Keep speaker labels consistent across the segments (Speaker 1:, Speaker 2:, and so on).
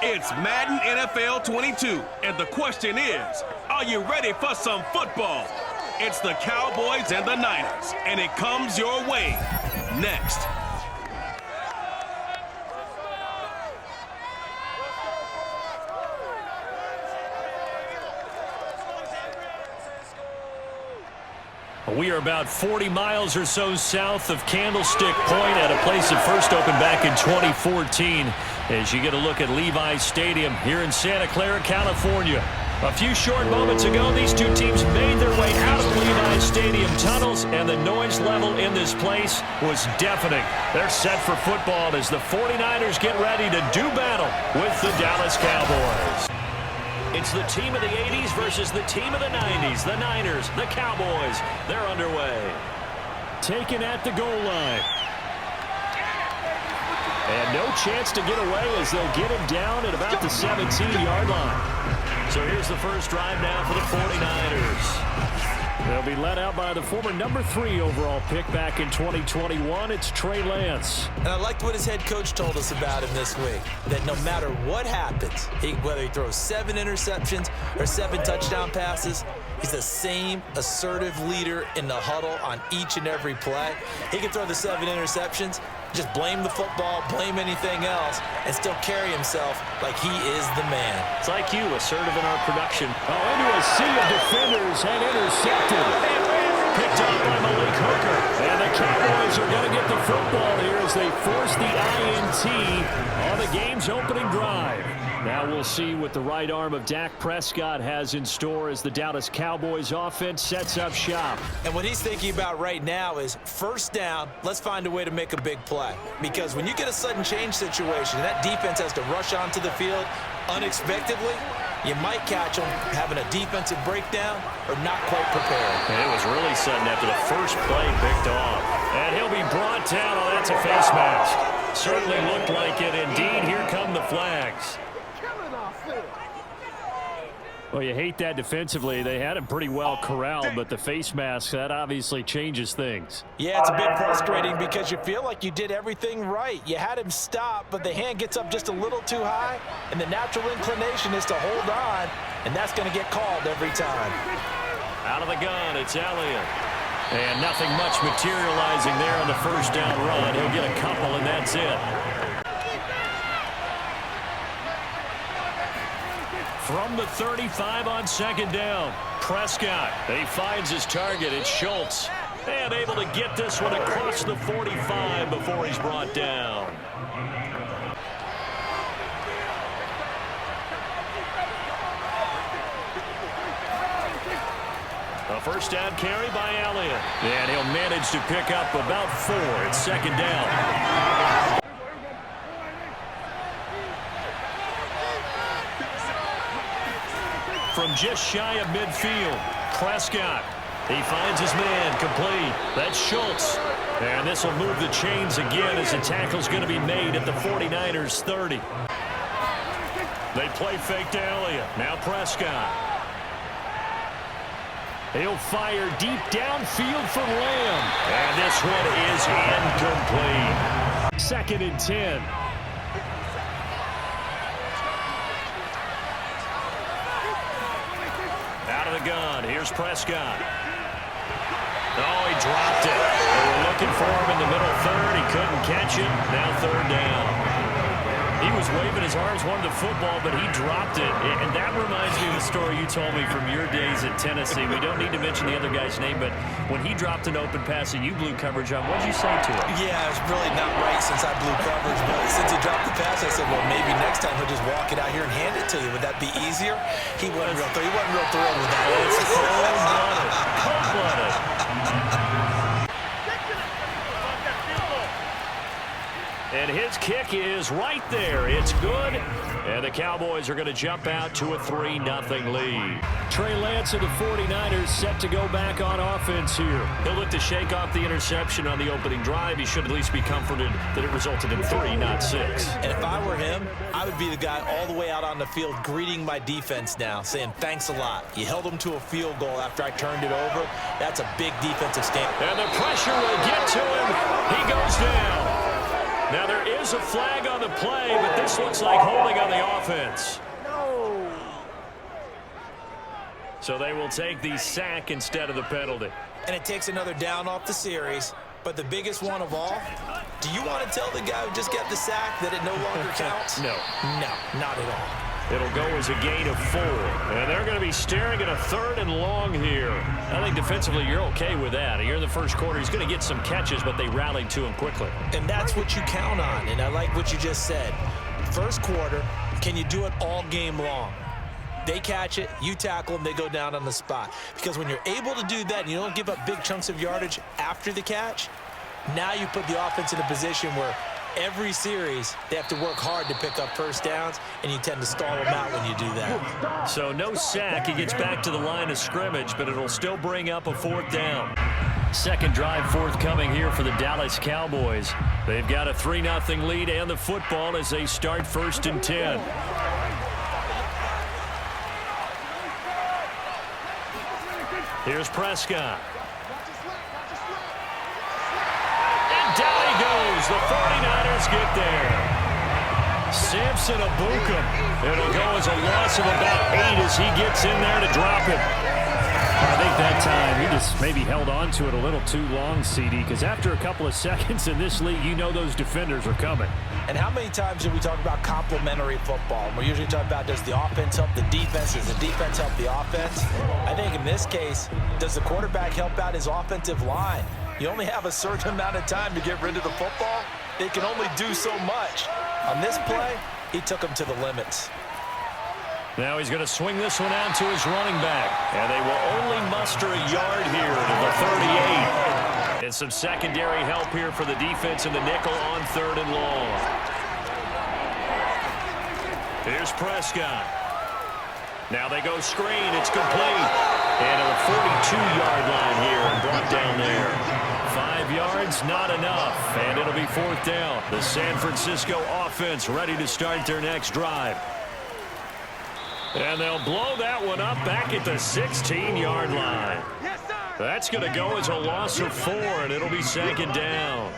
Speaker 1: It's Madden NFL 22, and the question is, are you ready for some football? It's the Cowboys and the Niners, and it comes your way next.
Speaker 2: We are about 40 miles or so south of Candlestick Point at a place that first opened back in 2014 as you get a look at Levi's Stadium here in Santa Clara, California. A few short moments ago, these two teams made their way out of Levi's Stadium tunnels, and the noise level in this place was deafening. They're set for football as the 49ers get ready to do battle with the Dallas Cowboys. It's the team of the 80s versus the team of the 90s. The Niners, the Cowboys, they're underway. Taken at the goal line. And no chance to get away as they'll get him down at about the 17-yard line. So here's the first drive now for the 49ers. They'll be led out by the former number 3 overall pick back in 2021. It's Trey Lance.
Speaker 3: And I liked what his head coach told us about him this week, that no matter what happens, whether he throws 7 interceptions or 7 touchdown passes, he's the same assertive leader in the huddle on each and every play. He can throw the 7 interceptions, just blame the football, blame anything else, and still carry himself like he is the man.
Speaker 2: It's like you, assertive in our production. Oh, into a sea of defenders and intercepted. Picked up by Malik Hooker. And the Cowboys are going to get the football here as they force the INT on the game's opening drive. Now we'll see what the right arm of Dak Prescott has in store as the Dallas Cowboys offense sets up shop.
Speaker 3: And what he's thinking about right now is first down, let's find a way to make a big play. Because when you get a sudden change situation, and that defense has to rush onto the field unexpectedly, you might catch them having a defensive breakdown or not quite prepared.
Speaker 2: And it was really sudden after the first play picked off. And he'll be brought down. Oh, that's a face mask. Certainly looked like it. Indeed, here come the flags. Well, you hate that defensively. They had him pretty well corralled, but the face mask, that obviously changes things.
Speaker 3: Yeah, it's a bit frustrating because you feel like you did everything right. You had him stop, but the hand gets up just a little too high, and the natural inclination is to hold on, and that's going to get called every time.
Speaker 2: Out of the gun, it's Elliott. And nothing much materializing there on the first down run. He'll get a couple, and that's it. From the 35 on second down, Prescott. He finds his target. It's Schultz. And able to get this one across the 45 before he's brought down. A first down carry by Elliott. And he'll manage to pick up about 4. It's second down. From just shy of midfield, Prescott. He finds his man complete. That's Schultz. And this will move the chains again as the tackle's going to be made at the 49ers 30. They play fake to Elliott. Now Prescott. He'll fire deep downfield for Lamb. And this one is incomplete. Second and 10. Out of the gun. Here's Prescott. Oh, he dropped it. They were looking for him in the middle third. He couldn't catch it. Now third down. He was waving his arms, wanted the football, but he dropped it. And that reminds me of the story you told me from your days at Tennessee. We don't need to mention the other guy's name, but when he dropped an open pass and you blew coverage on, what did you say to him?
Speaker 3: Yeah, it's really not right since I blew coverage, but since he dropped the pass, I said, well, maybe next time he'll just walk it out here and hand it to you. Would that be easier? He wasn't real thrilled with that.
Speaker 2: It's cold-blooded. Cold-blooded. And his kick is right there. It's good. And the Cowboys are going to jump out to a 3-0 lead. Trey Lance of the 49ers set to go back on offense here. He'll look to shake off the interception on the opening drive. He should at least be comforted that it resulted in 3, not 6.
Speaker 3: And if I were him, I would be the guy all the way out on the field greeting my defense now, saying thanks a lot. You held them to a field goal after I turned it over. That's a big defensive stand.
Speaker 2: And the pressure will get to him. He goes down. Now there is a flag on the play, but this looks like holding on the offense. So they will take the sack instead of the penalty.
Speaker 3: And it takes another down off the series. But the biggest one of all, do you want to tell the guy who just got the sack that it no longer counts?
Speaker 2: No.
Speaker 3: No, not at all.
Speaker 2: It'll go as a gain of 4. And they're going to be staring at a 3rd and long here. I think defensively you're okay with that. You're in the first quarter. He's going to get some catches, but they rallied to him quickly.
Speaker 3: And that's what you count on. And I like what you just said. First quarter, can you do it all game long? They catch it, you tackle them, they go down on the spot. Because when you're able to do that and you don't give up big chunks of yardage after the catch, now you put the offense in a position where every series they have to work hard to pick up first downs, and you tend to stall them out when you do that.
Speaker 2: So no sack. He gets back to the line of scrimmage, but it'll still bring up a 4th down. Second drive forthcoming here for the Dallas Cowboys. They've got a 3-0 lead and the football as they start 1st and 10. Here's Prescott. And down he goes. The 49ers get there. Samson Abukum. It'll go as a loss of about 8 as he gets in there to drop it.
Speaker 4: I think that time he just maybe held on to it a little too long, CD, because after a couple of seconds in this league, you know those defenders are coming.
Speaker 3: And how many times do we talk about complementary football? And we're usually talking about, does the offense help the defense? Does the defense help the offense? I think in this case, does the quarterback help out his offensive line? You only have a certain amount of time to get rid of the football. They can only do so much. On this play, he took them to the limits.
Speaker 2: Now he's going to swing this one out to his running back. And they will only muster a yard here to the 38. And some secondary help here for the defense in the nickel on 3rd and long. Here's Prescott. Now they go screen. It's complete. And a 42-yard line here and brought down there. 5 yards, not enough. And it'll be 4th down. The San Francisco offense ready to start their next drive. And they'll blow that one up back at the 16-yard line. That's going to go as a loss of 4, and it'll be 2nd down.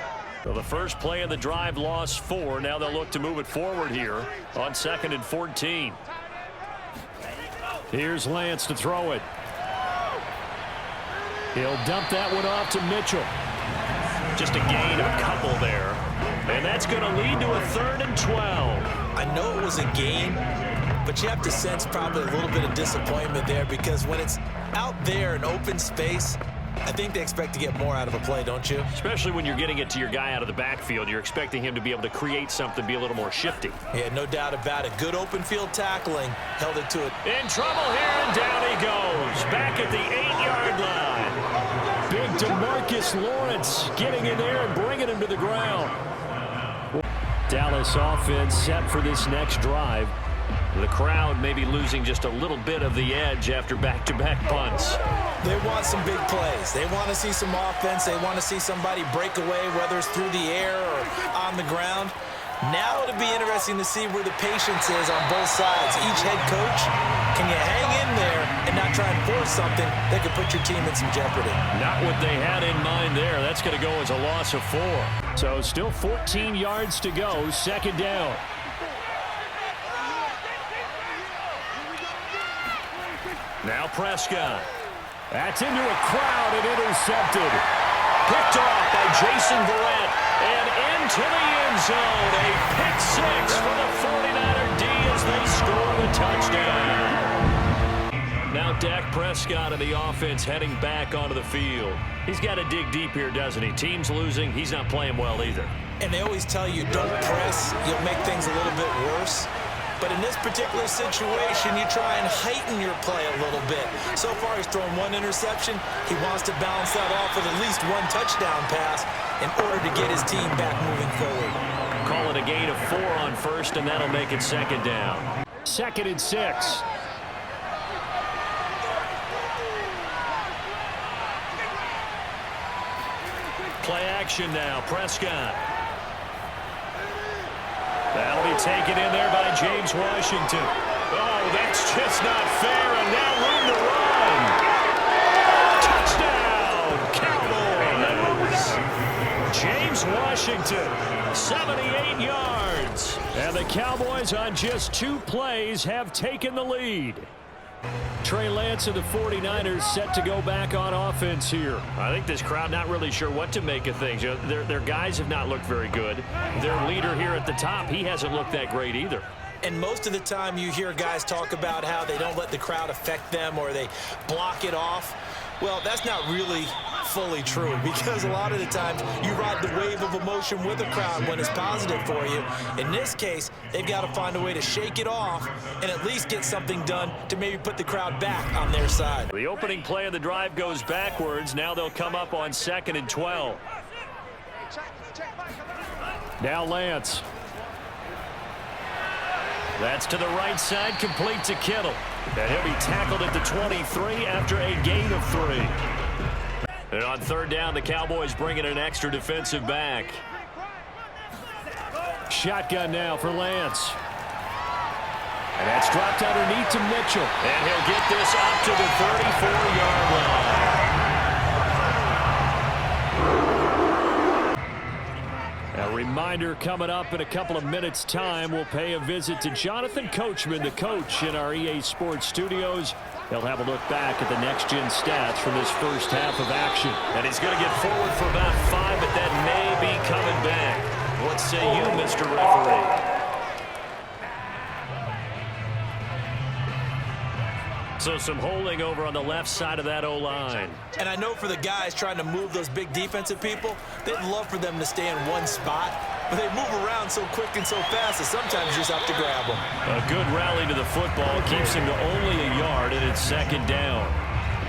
Speaker 2: So the first play of the drive lost 4. Now they'll look to move it forward here on 2nd and 14.
Speaker 4: Here's Lance to throw it. He'll dump that one off to Mitchell.
Speaker 2: Just a gain of a couple there. And that's going to lead to a 3rd and 12.
Speaker 3: I know it was a gain, but you have to sense probably a little bit of disappointment there, because when it's out there in open space, I think they expect to get more out of a play, don't you?
Speaker 2: Especially when you're getting it to your guy out of the backfield. You're expecting him to be able to create something, be a little more shifty.
Speaker 3: Yeah, no doubt about it. Good open field tackling. Held it to it.
Speaker 2: In trouble here, and down he goes. Back at the 8-yard line.
Speaker 4: Big DeMarcus Lawrence getting in there and bringing him to the ground. Dallas offense set for this next drive.
Speaker 2: The crowd may be losing just a little bit of the edge after back-to-back punts.
Speaker 3: They want some big plays. They want to see some offense. They want to see somebody break away, whether it's through the air or on the ground. Now it'll be interesting to see where the patience is on both sides. Each head coach, can you hang in there and not try and force something that could put your team in some jeopardy?
Speaker 2: Not what they had in mind there. That's going to go as a loss of 4.
Speaker 4: So still 14 yards to go, 2nd down.
Speaker 2: Now Prescott.
Speaker 4: That's into a crowd and intercepted.
Speaker 2: Picked off by Jason Verrett and into the end zone. A pick 6 for the 49er D as they score the touchdown. Now Dak Prescott and the offense heading back onto the field. He's got to dig deep here, doesn't he? Team's losing. He's not playing well either.
Speaker 3: And they always tell you, don't press. You'll make things a little bit worse. But in this particular situation, you try and heighten your play a little bit. So far, he's thrown 1 interception. He wants to balance that off with at least 1 touchdown pass in order to get his team back moving forward.
Speaker 2: Call it a gain of 4 on 1st, and that'll make it 2nd down.
Speaker 4: 2nd and 6.
Speaker 2: Play action now. Prescott. That'll be taken in there by James Washington. Oh, that's just not fair, and now room to run. Touchdown, Cowboys! James Washington
Speaker 4: Washington. 78 yards. And the Cowboys on just 2 plays have taken the lead. Trey Lance of the 49ers set to go back on offense here.
Speaker 2: I think this crowd not really sure what to make of things. Their guys have not looked very good. Their leader here at the top, he hasn't looked that great either.
Speaker 3: And most of the time you hear guys talk about how they don't let the crowd affect them or they block it off. Well, that's not really fully true, because a lot of the times you ride the wave of emotion with a crowd when it's positive for you. In this case, they've got to find a way to shake it off and at least get something done to maybe put the crowd back on their side.
Speaker 2: The opening play of the drive goes backwards. Now they'll come up on 2nd and 12.
Speaker 4: Now Lance.
Speaker 2: That's to the right side, complete to Kittle. And he'll be tackled at the 23 after a gain of 3. And on 3rd down, the Cowboys bring in an extra defensive back.
Speaker 4: Shotgun now for Lance. And that's dropped underneath to Mitchell.
Speaker 2: And he'll get this up to the 34-yard line.
Speaker 4: A reminder coming up in a couple of minutes' time. We'll pay a visit to Jonathan Coachman, the coach in our EA Sports studios. He'll have a look back at the next-gen stats from this first half of action.
Speaker 2: And he's going to get forward for about 5, but that may be coming back. What say you, Mr. Referee? So some holding over on the left side of that O-line.
Speaker 3: And I know for the guys trying to move those big defensive people, they'd love for them to stay in one spot, but they move around so quick and so fast that sometimes you just have to grab them.
Speaker 2: A good rally to the football keeps him to only a yard, and it's 2nd down.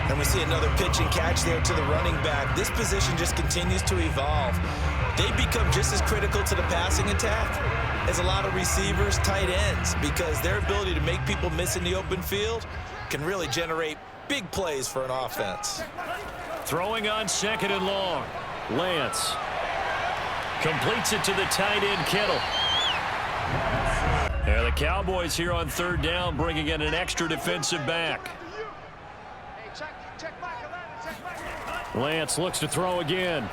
Speaker 3: And we see another pitch and catch there to the running back. This position just continues to evolve. They become just as critical to the passing attack as a lot of receivers, tight ends, because their ability to make people miss in the open field can really generate big plays for an offense.
Speaker 2: Throwing on 2nd and long.
Speaker 4: Lance
Speaker 2: Completes it to the tight end, Kittle. And the Cowboys here on 3rd down, bringing in an extra defensive back.
Speaker 4: Lance looks to throw again.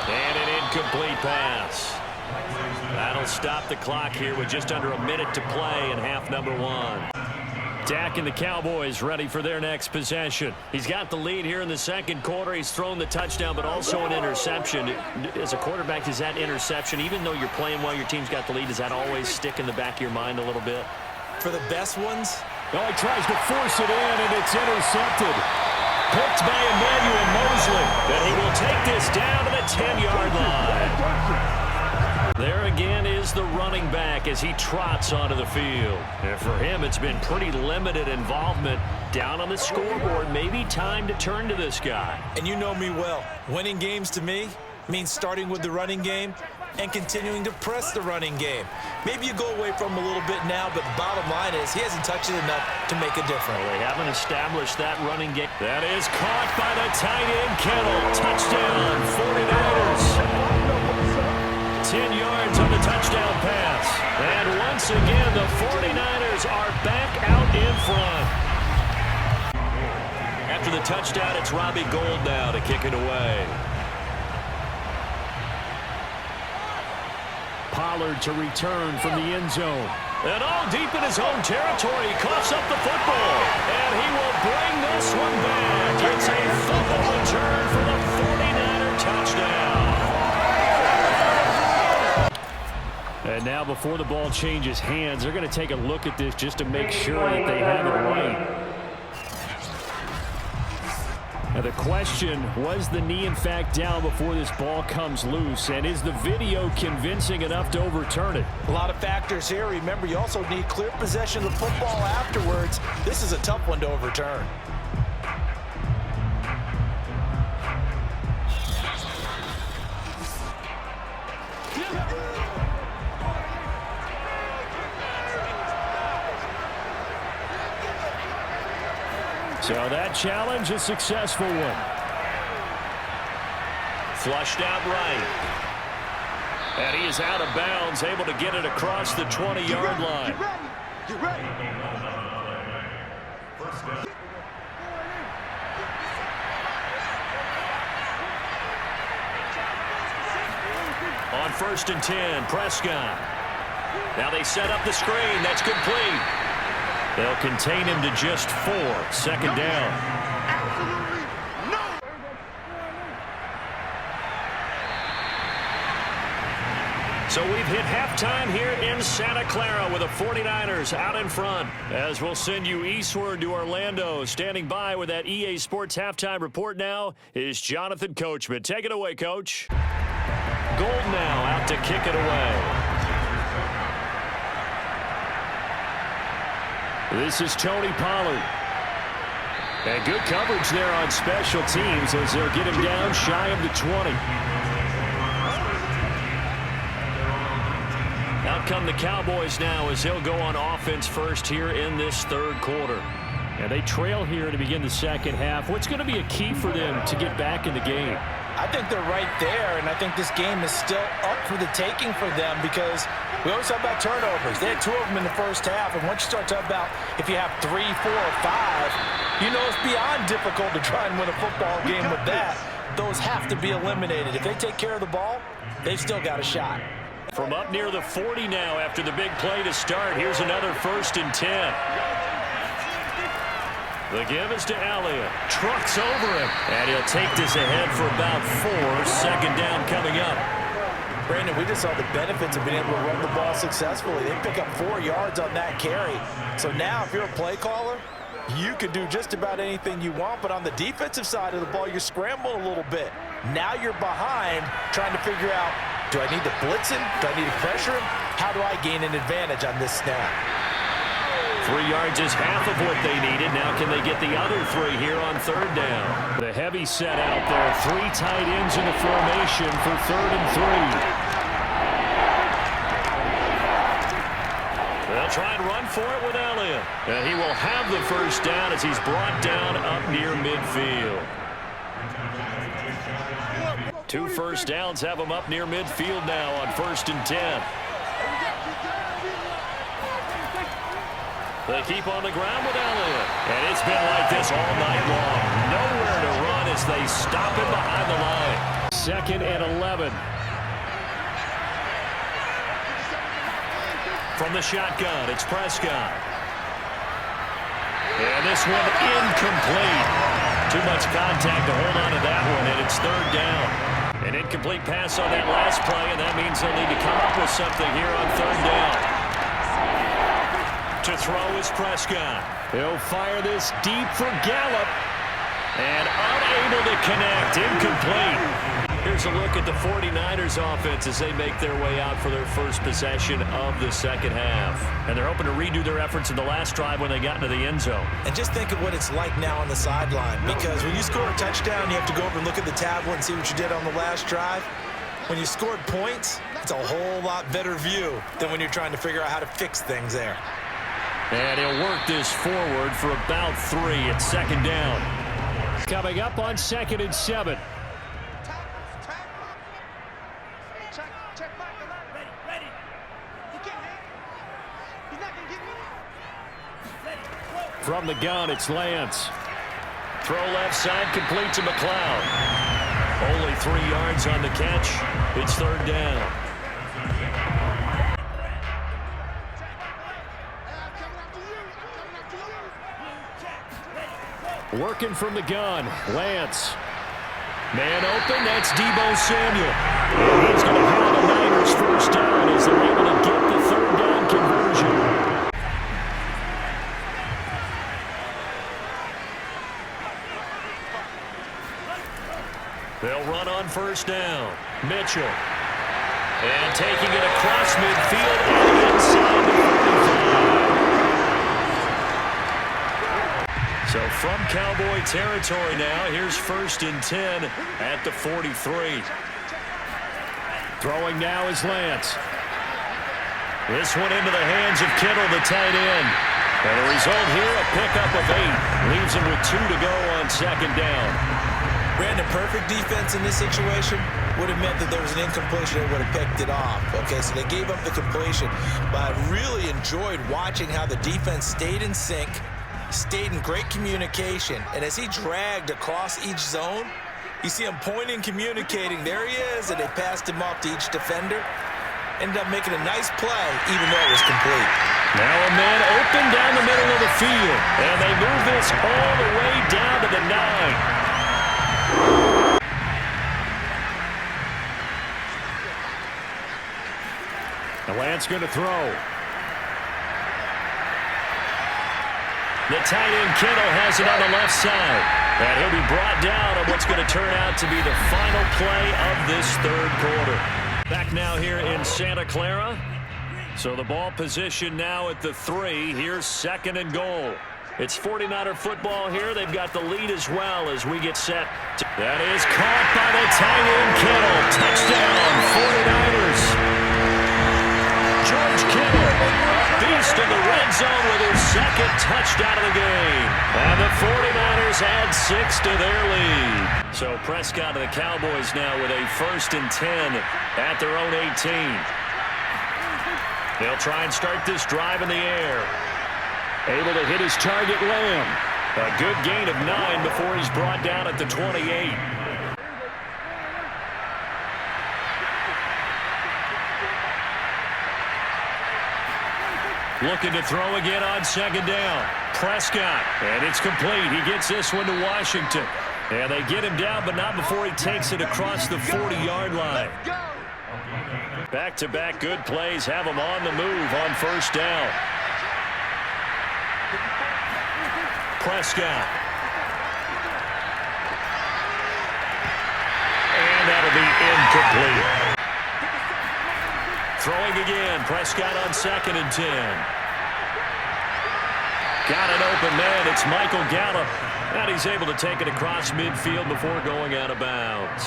Speaker 2: And an incomplete pass. That'll stop the clock here with just under a minute to play in half number 1.
Speaker 4: Dak and the Cowboys ready for their next possession.
Speaker 2: He's got the lead here in the 2nd quarter. He's thrown the touchdown, but also an interception. As a quarterback, does that interception, even though you're playing while your team's got the lead, does that always stick in the back of your mind a little bit?
Speaker 3: For the best ones?
Speaker 4: Oh, he tries to force it in, and it's intercepted. Picked by Emmanuel Mosley.
Speaker 2: And he will take this down to the 10-yard line. There again is the running back as he trots onto the field. And for him, it's been pretty limited involvement down on the scoreboard. Maybe time to turn to this guy.
Speaker 3: And you know me well. Winning games to me means starting with the running game and continuing to press the running game. Maybe you go away from him a little bit now, but the bottom line is he hasn't touched it enough to make a difference.
Speaker 2: Well, they haven't established that running game. That is caught by the tight end, Kittle. Touchdown, 49ers. 10 yards on the touchdown pass. And once again, the 49ers are back out in front. After the touchdown, it's Robbie Gould now to kick it away.
Speaker 4: Pollard to return from the end zone.
Speaker 2: And all deep in his own territory, he coughs up the football. And he will bring this one back. It's a football return for the 49er touchdown.
Speaker 4: And now before the ball changes hands, they're going to take a look at this just to make sure that they have it right. Now the question, was the knee in fact down before this ball comes loose? And is the video convincing enough to overturn it?
Speaker 3: A lot of factors here. Remember, you also need clear possession of the football afterwards. This is a tough one to overturn.
Speaker 4: So that challenge, a successful one.
Speaker 2: Flushed out right. And he is out of bounds, able to get it across the 20-yard line.
Speaker 5: Get ready.
Speaker 2: on 1st and 10. Prescott. Now they set up the screen. That's complete. They'll contain him to just 4. 2nd down. So we've hit halftime here in Santa Clara with the 49ers out in front. As we'll send you eastward to Orlando. Standing by with that EA Sports halftime report now is Jonathan Coachman. Take it away, Coach. Gold now out to kick it away. This is Tony Pollard. And good coverage there on special teams as they'll get him down shy of the 20. Out come the Cowboys now as they'll go on offense first here in this 3rd quarter.
Speaker 4: And they trail here to begin the 2nd half. What's going to be a key for them to get back in the game?
Speaker 5: I think they're right there, and I think this game is still up for the taking for them because we always talk about turnovers. They had 2 of them in the 1st half, and once you start talking about if you have 3, 4, or 5, you know it's beyond difficult to try and win a football game with that. Those have to be eliminated. If they take care of the ball, they've still got a shot.
Speaker 2: From up near the 40 now after the big play to start. Here's another 1st and 10. The give is to Elliott. Trucks over him. And he'll take this ahead for about 4. 2nd down coming up.
Speaker 5: Brandon, we just saw the benefits of being able to run the ball successfully. They pick up 4 yards on that carry. So now if you're a play caller, you can do just about anything you want. But on the defensive side of the ball, you're scrambling a little bit. Now you're behind trying to figure out, do I need to blitz him? Do I need to pressure him? How do I gain an advantage on this snap?
Speaker 2: 3 yards is half of what they needed. Now can they get the other 3 here on 3rd down? The heavy set out there. 3 tight ends in the formation for 3rd and 3. They'll try and run for it with Elliott. And he will have the 1st down as he's brought down up near midfield. 2 1st downs have him up near midfield now on 1st and 10. They keep on the ground with Elliott. And it's been like this all night long. Nowhere to run as they stop him behind the line.
Speaker 4: 2nd and 11.
Speaker 2: From the shotgun, it's Prescott. And this one incomplete. Too much contact to hold on to that one, and it's 3rd down. An incomplete pass on that last play, and that means they'll need to come up with something here on 3rd down. To throw is Prescott.
Speaker 4: He'll fire this deep for Gallup.
Speaker 2: And unable to connect. Incomplete. Here's a look at the 49ers offense as they make their way out for their 1st possession of the 2nd half. And they're hoping to redo their efforts in the last drive when they got into the end zone.
Speaker 5: And just think of what it's like now on the sideline, because when you score a touchdown, you have to go over and look at the tablet and see what you did on the last drive. When you scored points, it's a whole lot better view than when you're trying to figure out how to fix things there.
Speaker 2: And he'll work this forward for about 3 at 2nd down.
Speaker 4: Coming up on 2nd and 7. From the gun, it's Lance.
Speaker 2: Throw left side, complete to McLeod. Only 3 yards on the catch. It's 3rd down.
Speaker 4: Working from the gun, Lance. Man open, that's Deebo Samuel. And he's going to have the Niners 1st down as they're able to get the 3rd down conversion.
Speaker 2: They'll run on 1st down. Mitchell. And taking it across midfield and inside the 45. So from Cowboy territory now, here's 1st and 10 at the 43.
Speaker 4: Throwing now is Lance.
Speaker 2: This one into the hands of Kittle, the tight end. And the result here, a pickup of 8. Leaves him with 2 to go on 2nd down.
Speaker 5: Brandon, perfect defense in this situation would have meant that there was an incompletion. They would have picked it off. Okay, so they gave up the completion. But I really enjoyed watching how the defense stayed in sync, stayed in great communication. And as he dragged across each zone,
Speaker 3: You see him pointing, communicating. There he is, and they passed him off to each defender. Ended up making a nice play, even though it was complete.
Speaker 2: Now a man open down the middle of the field. And they move this all the way down to the 9. The Lance going to throw. The tight end Kittle has it on the left side. And he'll be brought down on what's going to turn out to be the final play of this third quarter. Back now here in Santa Clara. So the ball position now at the 3. Here's 2nd and goal. It's 49er football here. They've got the lead as well as we get set. That is caught by the tight end Kittle. Touchdown, 49ers. George Kittle, beast in the red zone with his 2nd touchdown of the game. And the 49ers add 6 to their lead. So Prescott of the Cowboys now with a 1st and 10 at their own 18. They'll try and start this drive in the air. Able to hit his target, Lamb. A good gain of 9 before he's brought down at the 28. Looking to throw again on 2nd down. Prescott, and it's complete. He gets this one to Washington. And they get him down, but not before he takes it across the 40-yard line. Back-to-back good plays have him on the move on 1st down. Prescott. And that'll be incomplete. Throwing again. Prescott on 2nd and 10. Got an open man. It's Michael Gallup. And he's able to take it across midfield before going out of bounds.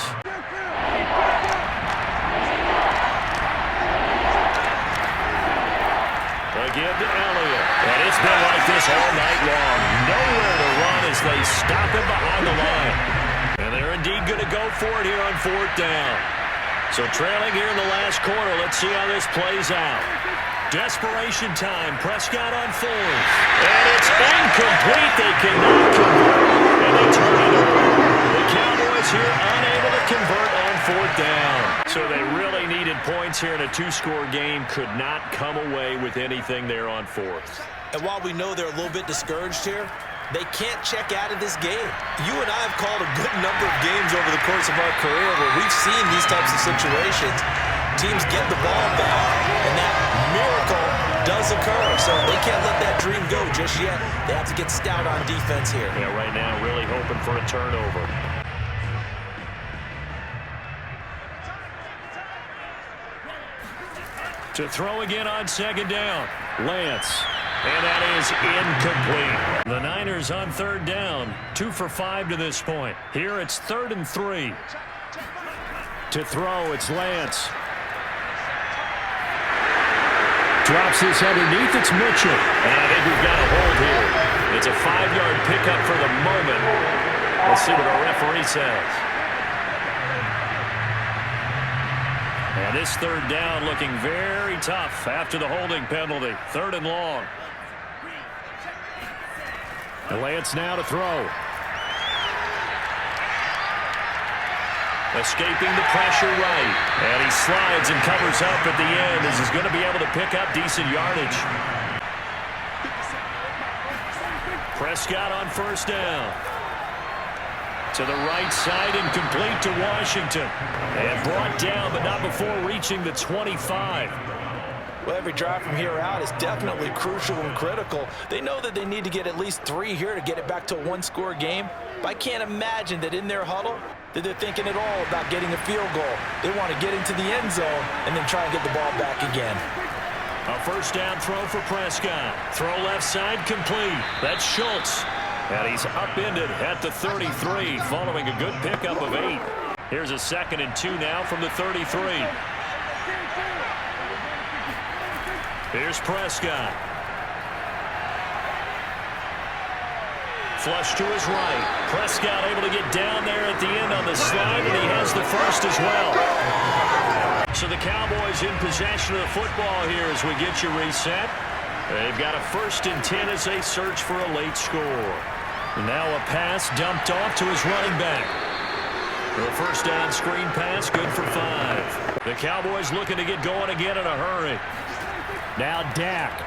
Speaker 2: Again to Elliott. And it's been like this all night long. Nowhere to run as they stop him behind the line. And they're indeed going to go for it here on 4th down. So trailing here in the last quarter. Let's see how this plays out. Desperation time. Prescott on 4th. And it's incomplete. They cannot convert. And they turn it over. The Cowboys here unable to convert on 4th down. So they really needed points here in a 2-score game. Could not come away with anything there on 4th.
Speaker 3: And while we know they're a little bit discouraged here, they can't check out of this game. You and I have called a good number of games over the course of our career where we've seen these types of situations. Teams get the ball back, and that miracle does occur. So they can't let that dream go just yet. They have to get stout on defense here.
Speaker 2: Yeah, right now really hoping for a turnover. To throw again on 2nd down. Lance. And that is incomplete. The Niners on 3rd down. 2 for 5 to this point. Here it's 3rd and 3. To throw, it's Lance. Drops this underneath. It's Mitchell. And I think we've got a hold here. It's a 5-yard pickup for the moment. Let's see what our referee says. And this 3rd down looking very tough after the holding penalty. 3rd and long. Lance now to throw. Escaping the pressure right. And he slides and covers up at the end as he's going to be able to pick up decent yardage. Prescott on 1st down. To the right side and complete to Washington. And brought down, but not before reaching the 25.
Speaker 5: Well, every drive from here out is definitely crucial and critical. They know that they need to get at least 3 here to get it back to a 1-score game. But I can't imagine that in their huddle that they're thinking at all about getting a field goal. They want to get into the end zone and then try and get the ball back again.
Speaker 2: A 1st down throw for Prescott. Throw left side complete. That's Schultz. And he's upended at the 33 following a good pickup of 8. Here's a 2nd and 2 now from the 33. Here's Prescott. Flush to his right. Prescott able to get down there at the end on the slide, and he has the 1st as well. So the Cowboys in possession of the football here as we get you reset. They've got a 1st and 10 as they search for a late score. Now a pass dumped off to his running back. The first down screen pass, good for 5. The Cowboys looking to get going again in a hurry.
Speaker 4: Now Dak.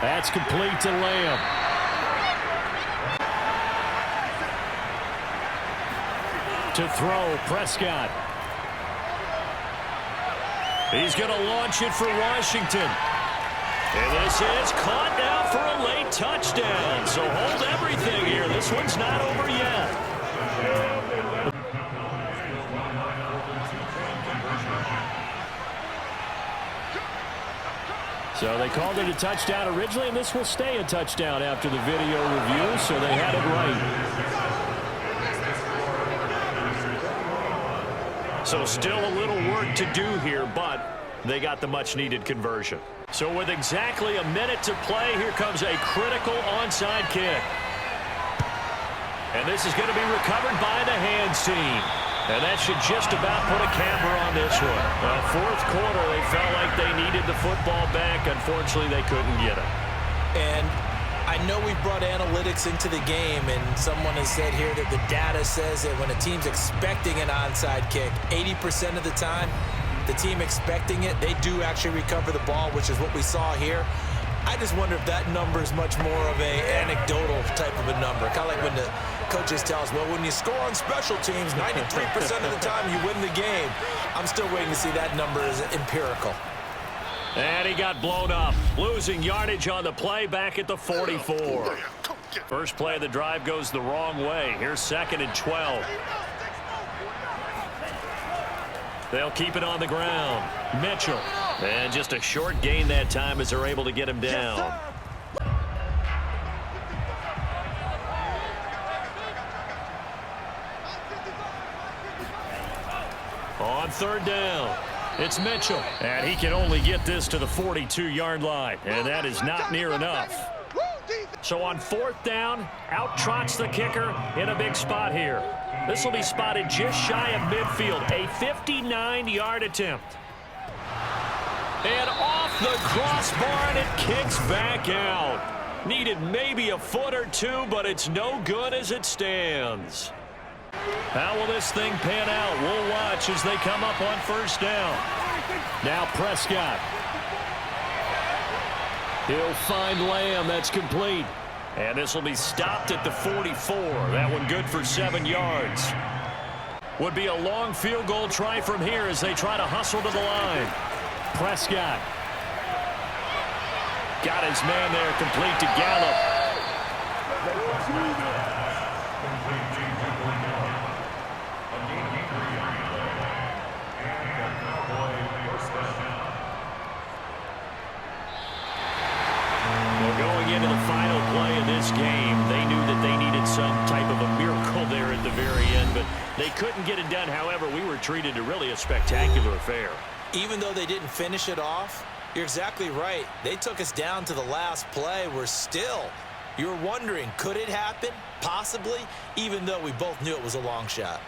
Speaker 4: That's complete to Lamb. To throw, Prescott. He's going to launch it for Washington. And this is caught now for a late touchdown. So hold everything here. This one's not over yet. So they called it a touchdown originally, and this will stay a touchdown after the video review, so they had it right.
Speaker 2: So still a little work to do here, but they got the much-needed conversion. So with exactly a minute to play, here comes a critical onside kick. And this is going to be recovered by the hands team. And that should just about put a capper on this one. Fourth quarter, they felt like they needed the football back. Unfortunately, they couldn't get it.
Speaker 3: And I know we brought analytics into the game, and someone has said here that the data says that when a team's expecting an onside kick, 80% of the time, the team expecting it, they do actually recover the ball, which is what we saw here. I just wonder if that number is much more of a anecdotal type of a number. Kind of like when the coaches tell us, well, when you score on special teams, 93% of the time you win the game. I'm still waiting to see that number is empirical.
Speaker 2: And he got blown up, losing yardage on the play back at the 44. First play of the drive goes the wrong way. Here's 2nd and 12. They'll keep it on the ground. Mitchell. And just a short gain that time as they're able to get him down. On 3rd down, it's Mitchell. And he can only get this to the 42-yard line. And that is not near enough. So on 4th down, out trots the kicker in a big spot here. This will be spotted just shy of midfield. A 59-yard attempt. And off the crossbar, and it kicks back out. Needed maybe a foot or two, but it's no good as it stands. How will this thing pan out? We'll watch as they come up on 1st down.
Speaker 4: Now Prescott. He'll find Lamb. That's complete.
Speaker 2: And this will be stopped at the 44. That one good for 7 yards. Would be a long field goal try from here as they try to hustle to the line.
Speaker 4: Prescott.
Speaker 2: Got his man there, complete to Gallup. Well, going into the final play of this game, they knew that they needed some type of a miracle there at the very end, but they couldn't get it done. However, we were treated to really a spectacular affair.
Speaker 3: Even though they didn't finish it off, you're exactly right. They took us down to the last play. You're wondering, could it happen? Possibly, even though we both knew it was a long shot.